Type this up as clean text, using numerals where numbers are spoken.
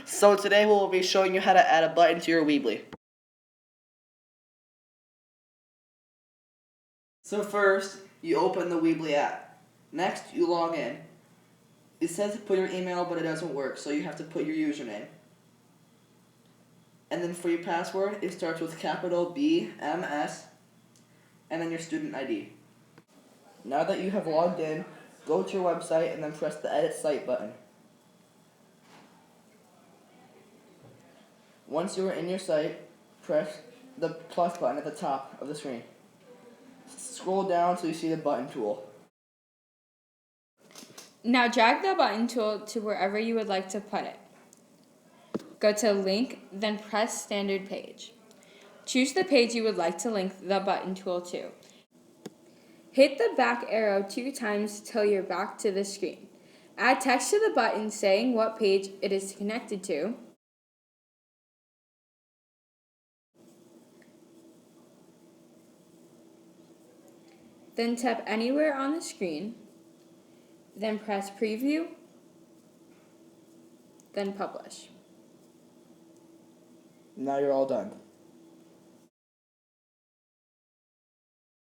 So today we'll be showing you how to add a button to your Weebly. So first, you open the Weebly app. Next, you log in. It says to put your email, but it doesn't work, so you have to put your username. And then for your password, it starts with capital BMS, and then your student ID. Now that you have logged in, go to your website and then press the Edit Site button. Once you are in your site, press the plus button at the top of the screen. Scroll down till you see the button tool. Now drag the button tool to wherever you would like to put it. Go to Link, then press Standard Page. Choose the page you would like to link the button tool to. Hit the back arrow 2 times till you're back to the screen. Add text to the button saying what page it is connected to. Then tap anywhere on the screen. Then press Preview. Then Publish. Now you're all done.